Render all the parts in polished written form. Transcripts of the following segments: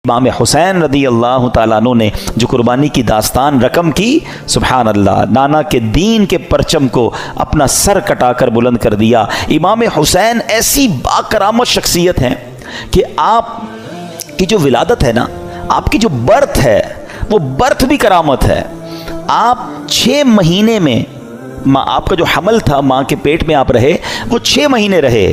امام حسین رضی اللہ تعالیٰ عنہ نے جو قربانی کی داستان رقم کی، سبحان اللہ، نانا کے دین کے پرچم کو اپنا سر کٹا کر بلند کر دیا۔ امام حسین ایسی باکرامت شخصیت ہیں کہ آپ کی جو ولادت ہے نا، آپ کی جو برتھ ہے، وہ برتھ بھی کرامت ہے۔ آپ 6 مہینے میں آپ کا جو حمل تھا، ماں کے پیٹ میں آپ رہے، وہ 6 مہینے رہے،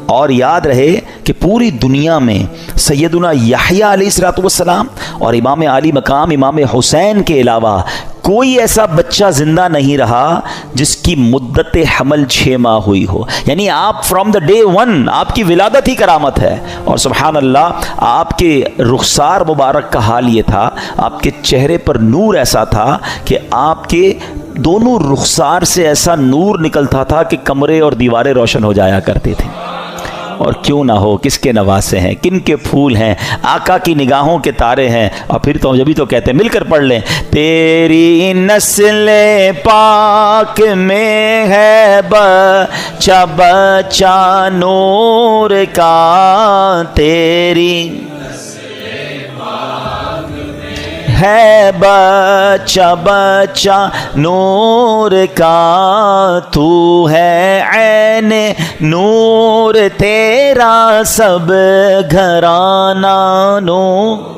اور یاد رہے کہ پوری دنیا میں سیدنا یحییٰ علیہ الصلوۃ والسلام اور امام عالی مقام امام حسین کے علاوہ کوئی ایسا بچہ زندہ نہیں رہا جس کی مدت حمل 6 ماہ ہوئی ہو۔ یعنی آپ فرام دا ڈے 1 آپ کی ولادت ہی کرامت ہے۔ اور سبحان اللہ، آپ کے رخسار مبارک کا حال یہ تھا، آپ کے چہرے پر نور ایسا تھا کہ آپ کے دونوں رخسار سے ایسا نور نکلتا تھا کہ کمرے اور دیواریں روشن ہو جایا کرتے تھے۔ اور کیوں نہ ہو، کس کے نواسے ہیں، کن کے پھول ہیں، آقا کی نگاہوں کے تارے ہیں۔ اور پھر تو جبھی تو کہتے ہیں، مل کر پڑھ لیں، تیری نسل پاک میں ہے بچہ بچہ نور کا، تیری ہے بچہ بچہ نور کا، تو ہے عین نور تیرا سب گھرانہ نور۔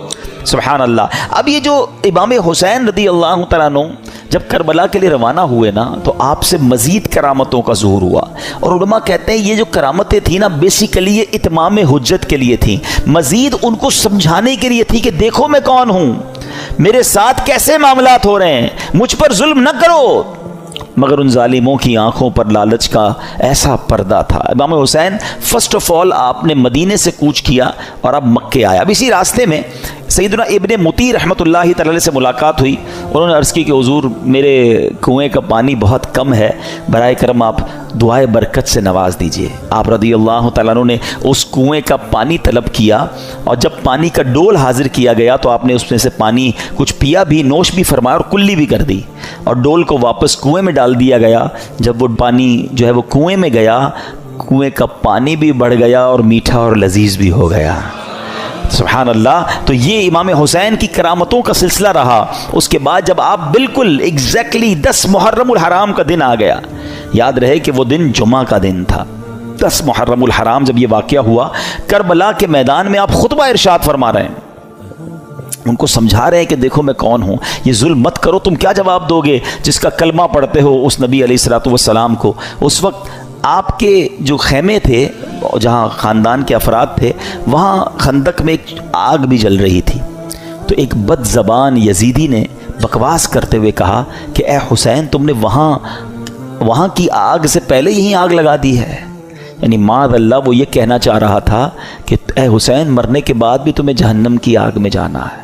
سبحان اللہ۔ اب یہ جو امام حسین رضی اللہ تعالیٰ عنہ جب کربلا کے لیے روانہ ہوئے نا، تو آپ سے مزید کرامتوں کا ظہور ہوا، اور علماء کہتے ہیں یہ جو کرامتیں تھیں نا، بیسیکلی یہ اتمام حجت کے لیے تھیں، مزید ان کو سمجھانے کے لیے تھی کہ دیکھو میں کون ہوں، میرے ساتھ کیسے معاملات ہو رہے ہیں، مجھ پر ظلم نہ کرو۔ مگر ان ظالموں کی آنکھوں پر لالچ کا ایسا پردہ تھا۔ امام حسین فرسٹ آف آل آپ نے مدینے سے کوچ کیا اور اب مکے آیا۔ اب اسی راستے میں سیدنا ابن مطیع رحمۃ اللہ تعالی سے ملاقات ہوئی۔ انہوں نے عرض کی کہ حضور، میرے کنویں کا پانی بہت کم ہے، برائے کرم آپ دعائے برکت سے نواز دیجئے۔ آپ رضی اللہ تعالیٰ عنہ نے اس کنویں کا پانی طلب کیا، اور جب پانی کا ڈول حاضر کیا گیا تو آپ نے اس میں سے پانی کچھ پیا بھی، نوش بھی فرمایا اور کلی بھی کر دی، اور ڈول کو واپس کنویں میں ڈال دیا گیا۔ جب وہ پانی جو ہے وہ کنویں میں گیا، کنویں کا پانی بھی بڑھ گیا اور میٹھا اور لذیذ بھی ہو گیا۔ سبحان اللہ۔ تو یہ امام حسین کی کرامتوں کا سلسلہ رہا۔ اس کے بعد جب آپ بالکل ایگزیکٹلی 10 محرم الحرام کا دن آ گیا، یاد رہے کہ وہ دن جمعہ کا دن تھا، 10 محرم الحرام جب یہ واقعہ ہوا، کربلا کے میدان میں آپ خطبہ ارشاد فرما رہے ہیں، ان کو سمجھا رہے ہیں کہ دیکھو میں کون ہوں، یہ ظلم مت کرو۔ تم کیا جواب دو گے جس کا کلمہ پڑھتے ہو اس نبی علیہ الصلوۃ والسلام کو؟ اس وقت آپ کے جو خیمے تھے، جہاں خاندان کے افراد تھے، وہاں خندق میں ایک آگ بھی جل رہی تھی۔ تو ایک بد زبان یزیدی نے بکواس کرتے ہوئے کہا کہ اے حسین، تم نے وہاں کی آگ سے پہلے یہیں آگ لگا دی ہے۔ یعنی معاذ اللہ، وہ یہ کہنا چاہ رہا تھا کہ اے حسین، مرنے کے بعد بھی تمہیں جہنم کی آگ میں جانا ہے۔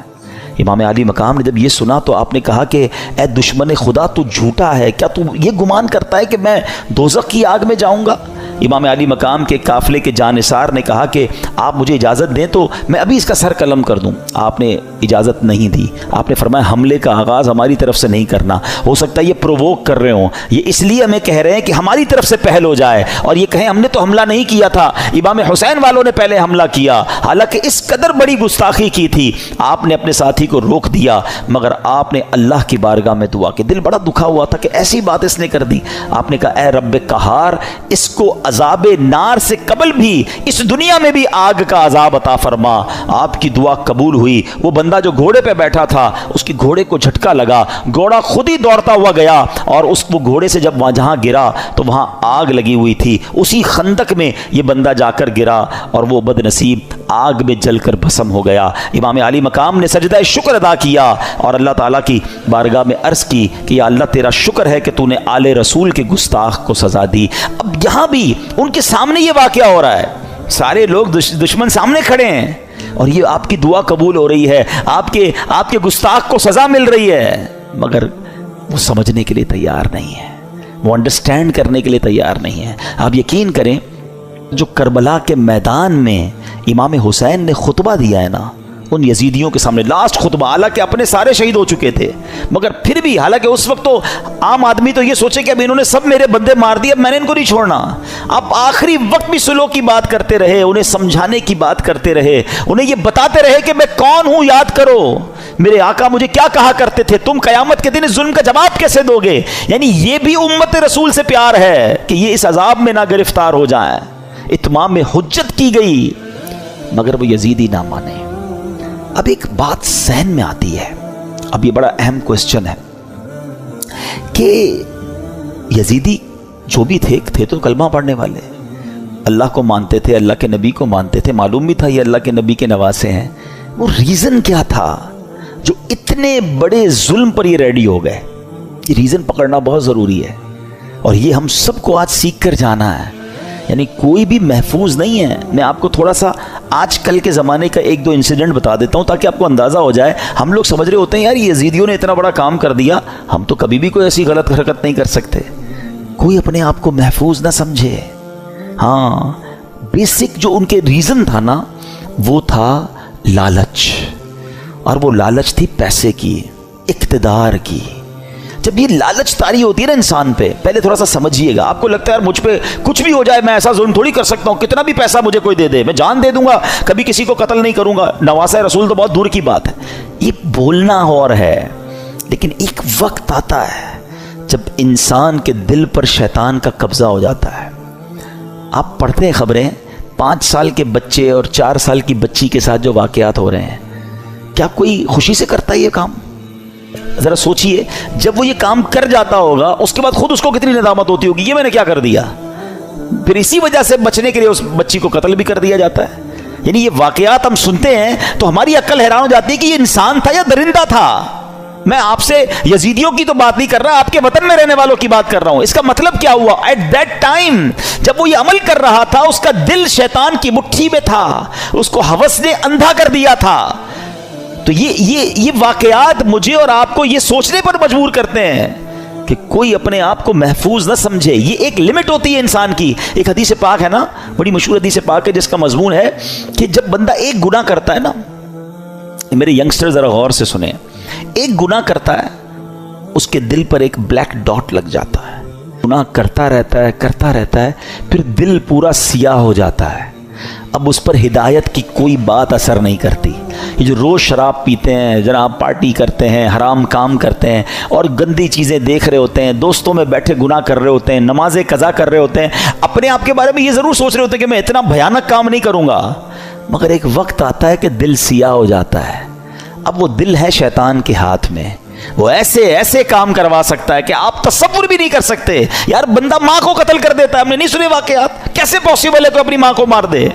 امام علی مقام نے جب یہ سنا تو آپ نے کہا کہ اے دشمن خدا، تو جھوٹا ہے، کیا تو یہ گمان کرتا ہے کہ میں دوزخ کی آگ میں جاؤں گا؟ امام علی مقام کے قافلے کے جانثار نے کہا کہ آپ مجھے اجازت دیں تو میں ابھی اس کا سر قلم کر دوں۔ آپ نے اجازت نہیں دی۔ آپ نے فرمایا حملے کا آغاز ہماری طرف سے نہیں کرنا، ہو سکتا ہے یہ پرووک کر رہے ہوں، یہ اس لیے ہمیں کہہ رہے ہیں کہ ہماری طرف سے پہل ہو جائے، اور یہ کہیں ہم نے تو حملہ نہیں کیا تھا، امام حسین والوں نے پہلے حملہ کیا۔ حالانکہ اس قدر بڑی گستاخی کی تھی، آپ نے اپنے ساتھی کو روک دیا، مگر آپ نے اللہ کی بارگاہ میں دعا کی۔ دل بڑا دکھا ہوا تھا کہ ایسی بات اس نے کر دی۔ آپ نے کہا اے رب قہار، اس کو عذاب نار سے قبل بھی اس دنیا میں بھی آگ کا عذاب عطا فرما۔ آپ کی دعا قبول ہوئی۔ وہ بندہ جو گھوڑے پہ بیٹھا تھا، اس کی گھوڑے کو جھٹکا لگا، گھوڑا خود ہی دوڑتا ہوا گیا، اور وہ گھوڑے سے جب جہاں گرا تو وہاں آگ لگی ہوئی تھی۔ اسی خندق میں یہ بندہ جا کر گرا، اور وہ بد نصیب آگ میں جل کر بھسم ہو گیا۔ امام علی مقام نے سجدہ شکر ادا کیا اور اللہ تعالیٰ کی بارگاہ میں عرض کی کہ یا اللہ، تیرا شکر ہے کہ تو نے آل رسول کے گستاخ کو سزا دی۔ اب یہاں بھی ان کے سامنے یہ واقعہ ہو رہا ہے، سارے لوگ دشمن سامنے کھڑے ہیں، اور یہ آپ کی دعا قبول ہو رہی ہے، آپ کے گستاخ کو سزا مل رہی ہے، مگر وہ سمجھنے کے لیے تیار نہیں ہے، وہ انڈرسٹینڈ کرنے کے لیے تیار نہیں ہے۔ آپ یقین کریں، جو کربلا کے میدان میں امام حسین نے خطبہ دیا ہے نا، ان یزیدیوں کے سامنے لاسٹ خطبہ، حالانکہ اپنے سارے شہید ہو چکے تھے، مگر پھر بھی، حالانکہ اس وقت تو عام آدمی تو یہ سوچے کہ اب انہوں نے سب میرے بندے مار دیے، اب میں نے ان کو نہیں چھوڑنا. اب آخری وقت بھی صلح کی بات کرتے رہے، انہیں سمجھانے کی بات کرتے رہے، انہیں یہ بتاتے رہے کہ میں کون ہوں، یاد کرو میرے آقا مجھے کیا کہا کرتے تھے، تم قیامت کے دن اس ظلم کا جواب کیسے دو گے. یعنی یہ بھی امت رسول سے پیار ہے کہ یہ اس عذاب میں نہ گرفتار ہو جائیں. اتمام حجت کی گئی مگر وہ یزیدی نہ مانے. اب ایک بات ذہن میں آتی ہے، اب یہ بڑا اہم کوسچن ہے کہ یزیدی جو بھی تھے تو کلمہ پڑھنے والے، اللہ کو مانتے تھے، اللہ کے نبی کو مانتے تھے، معلوم بھی تھا یہ اللہ کے نبی کے نواسے ہیں. وہ ریزن کیا تھا جو اتنے بڑے ظلم پر یہ ریڈی ہو گئے؟ یہ ریزن پکڑنا بہت ضروری ہے، اور یہ ہم سب کو آج سیکھ کر جانا ہے. یعنی کوئی بھی محفوظ نہیں ہے. میں آپ کو تھوڑا سا آج کل کے زمانے کا ایک دو انسیڈنٹ بتا دیتا ہوں تاکہ آپ کو اندازہ ہو جائے. ہم لوگ سمجھ رہے ہوتے ہیں یار یزیدیوں نے اتنا بڑا کام کر دیا، ہم تو کبھی بھی کوئی ایسی غلط حرکت نہیں کر سکتے. کوئی اپنے آپ کو محفوظ نہ سمجھے. ہاں، بیسک جو ان کے ریزن تھا نا، وہ تھا لالچ، اور وہ لالچ تھی پیسے کی، اقتدار کی. جب یہ لالچ طاری ہوتی ہے نا انسان پہ، پہلے تھوڑا سا سمجھیے گا. آپ کو لگتا ہے یار مجھ پہ کچھ بھی ہو جائے میں ایسا ظلم تھوڑی کر سکتا ہوں، کتنا بھی پیسہ مجھے کوئی دے دے میں جان دے دوں گا، کبھی کسی کو قتل نہیں کروں گا، نواسہ رسول تو بہت دور کی بات ہے. یہ بولنا اور ہے، لیکن ایک وقت آتا ہے جب انسان کے دل پر شیطان کا قبضہ ہو جاتا ہے. آپ پڑھتے ہیں خبریں 5 سال کے بچے اور 4 سال کی بچی کے ساتھ جو واقعات ہو رہے ہیں، کیا کوئی خوشی سے کرتا ہے یہ کام؟ ذرا سوچئے، جب وہ یہ کام کر جاتا ہوگا اس کے بعد خود اس کو کتنی ندامت ہوتی ہوگی، یہ میں نے کیا کر دیا. پھر اسی وجہ سے بچنے کے لیے اس بچی کو قتل بھی کر دیا جاتا ہے. یعنی یہ واقعات ہم سنتے ہیں تو ہماری عقل حیران ہو جاتی ہے کہ یہ انسان تھا یا درندہ تھا. میں آپ سے یزیدیوں کی تو بات نہیں کر رہا، آپ کے وطن میں رہنے والوں کی بات کر رہا ہوں. اس کا مطلب کیا ہوا؟ ایٹ دیٹ ٹائم جب وہ یہ عمل کر رہا تھا اس کا دل شیطان کی مٹھی میں تھا، اس کو ہوس نے اندھا کر دیا تھا. تو یہ واقعات مجھے اور آپ کو یہ سوچنے پر مجبور کرتے ہیں کہ کوئی اپنے آپ کو محفوظ نہ سمجھے. یہ ایک لمٹ ہوتی ہے انسان کی. ایک حدیث پاک ہے نا، بڑی مشہور حدیث پاک ہے جس کا مضمون ہے کہ جب بندہ ایک گناہ کرتا ہے نا، میرے ینگسٹر ذرا غور سے سنیں، ایک گناہ کرتا ہے اس کے دل پر ایک بلیک ڈاٹ لگ جاتا ہے. گناہ کرتا رہتا ہے پھر دل پورا سیاہ ہو جاتا ہے. اب اس پر ہدایت کی کوئی بات اثر نہیں کرتی. یہ جو روز شراب پیتے ہیں، جناب پارٹی کرتے ہیں، حرام کام کرتے ہیں اور گندی چیزیں دیکھ رہے ہوتے ہیں، دوستوں میں بیٹھے گناہ کر رہے ہوتے ہیں، نمازیں قضا کر رہے ہوتے ہیں، اپنے آپ کے بارے میں یہ ضرور سوچ رہے ہوتے ہیں کہ میں اتنا بھیانک کام نہیں کروں گا، مگر ایک وقت آتا ہے کہ دل سیاہ ہو جاتا ہے. اب وہ دل ہے شیطان کے ہاتھ میں، وہ ایسے کام کروا سکتا ہے کہ آپ تصور بھی نہیں کر سکتے. یار بندہ ماں کو قتل کر دیتا ہے، ہم نے نہیں سنے واقعات، کیسے پاسبل ہے کوئی اپنی ماں کو مار دے؟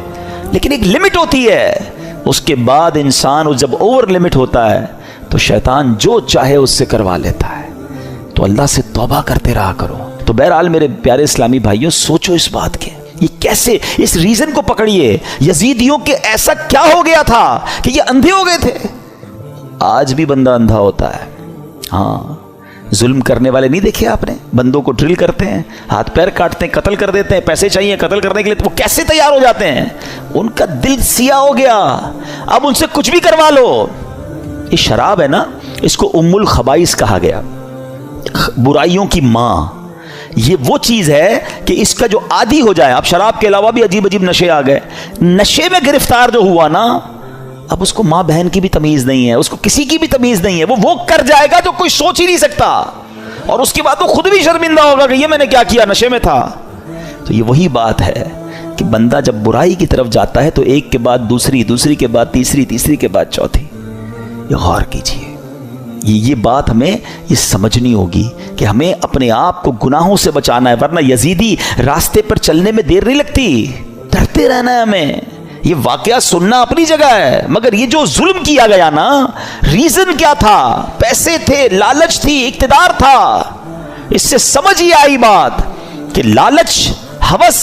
لیکن ایک لمٹ ہوتی ہے. اس کے بعد انسان جب اوور لمٹ ہوتا ہے تو شیطان جو چاہے اس سے کروا لیتا ہے. تو اللہ سے توبہ کرتے رہا کرو. تو بہرحال میرے پیارے اسلامی بھائیوں، سوچو اس بات کے، یہ کیسے، اس ریزن کو پکڑیے. یزیدیوں کے ایسا کیا ہو گیا تھا کہ یہ اندھے ہو گئے تھے؟ آج بھی بندہ اندھا ہوتا ہے. ہاں، ظلم کرنے والے نہیں دیکھے آپ نے؟ بندوں کو ڈرل کرتے ہیں، ہاتھ پیر کاٹتے ہیں، قتل کر دیتے ہیں، پیسے چاہیے قتل کرنے کے لیے، تو وہ کیسے تیار ہو جاتے ہیں؟ ان کا دل سیاہ ہو گیا. اب ان سے کچھ بھی کروا لو. یہ شراب ہے نا، اس کو ام الخبائث کہا گیا، برائیوں کی ماں. یہ وہ چیز ہے کہ اس کا جو عادی ہو جائے، اب شراب کے علاوہ بھی عجیب نشے آ گئے، نشے میں گرفتار جو ہوا نا، اب اس کو ماں بہن کی بھی تمیز نہیں ہے، اس کو کسی کی بھی تمیز نہیں ہے. وہ کر جائے گا جو کوئی سوچ ہی نہیں سکتا، اور اس کے بعد وہ خود بھی شرمندہ ہوگا کہ یہ میں نے کیا کیا، نشے میں تھا. تو یہ وہی بات ہے کہ بندہ جب برائی کی طرف جاتا ہے تو ایک کے بعد دوسری، دوسری کے بعد تیسری، تیسری کے بعد چوتھی. یہ غور کیجیے، یہ بات ہمیں یہ سمجھنی ہوگی کہ ہمیں اپنے آپ کو گناہوں سے بچانا ہے، ورنہ یزیدی راستے پر چلنے میں دیر نہیں لگتی. ڈرتے رہنا ہے ہمیں. یہ واقعہ سننا اپنی جگہ ہے، مگر یہ جو ظلم کیا گیا نا، ریزن کیا تھا؟ پیسے تھے، لالچ تھی، اقتدار تھا. اس سے سمجھ ہی آئی بات کہ لالچ، ہوس،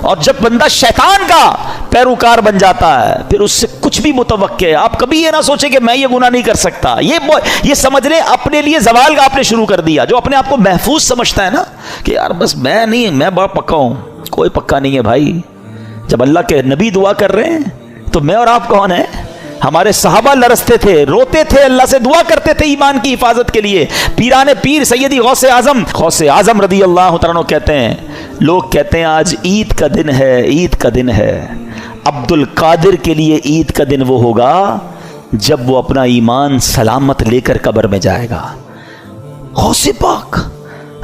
اور جب بندہ شیطان کا پیروکار بن جاتا ہے پھر اس سے کچھ بھی متوقع ہے. آپ کبھی یہ نہ سوچیں کہ میں یہ گناہ نہیں کر سکتا. یہ سمجھ لیں اپنے لیے زوال کا آپ نے شروع کر دیا. جو اپنے آپ کو محفوظ سمجھتا ہے نا کہ یار بس میں نہیں، میں بڑا پکا ہوں، کوئی پکا نہیں ہے بھائی. جب اللہ کے نبی دعا کر رہے ہیں تو میں اور آپ کون ہیں؟ ہمارے صحابہ لرزتے تھے، روتے تھے، اللہ سے دعا کرتے تھے ایمان کی حفاظت کے لیے. پیران پیر سیدی غوث اعظم رضی اللہ تعالیٰ عنہ کہتے ہیں، لوگ کہتے ہیں آج عید کا دن ہے، عید کا دن ہے. عبد القادر کے لیے عید کا دن وہ ہوگا جب وہ اپنا ایمان سلامت لے کر قبر میں جائے گا. غوث پاک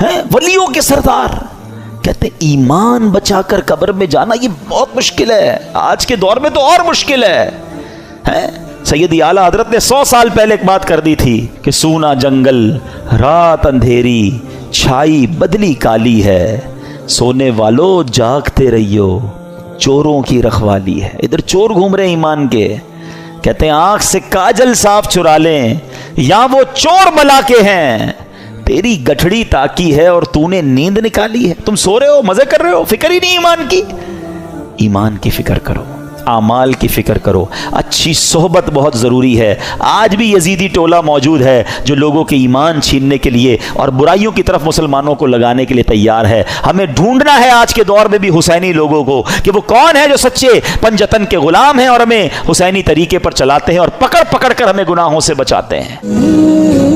ہیں، ولیوں کے سردار، کہتے ہیں ایمان بچا کر قبر میں جانا یہ بہت مشکل ہے، آج کے دور میں تو اور مشکل ہے. سیدی اعلیٰ حضرت نے 100 سال پہلے ایک بات کر دی تھی کہ سونا جنگل، رات اندھیری، چھائی بدلی کالی ہے، سونے والو جاگتے رہیو، چوروں کی رکھوالی ہے. ادھر چور گھوم رہے ایمان کے. کہتے ہیں آنکھ سے کاجل صاف چرا لیں، یا وہ چور بلا کے ہیں، تیری گٹھڑی تاکی ہے اور تو نے نیند نکالی ہے. تم سو رہے ہو، مزے کر رہے ہو، فکر ہی نہیں ایمان کی. ایمان کی فکر کرو، اعمال کی فکر کرو. اچھی صحبت بہت ضروری ہے. آج بھی یزیدی ٹولہ موجود ہے جو لوگوں کے ایمان چھیننے کے لیے اور برائیوں کی طرف مسلمانوں کو لگانے کے لیے تیار ہے. ہمیں ڈھونڈنا ہے آج کے دور میں بھی حسینی لوگوں کو کہ وہ کون ہے جو سچے پنجتن کے غلام ہیں اور ہمیں حسینی طریقے پر چلاتے ہیں اور پکڑ پکڑ کر ہمیں گناہوں سے بچاتے ہیں.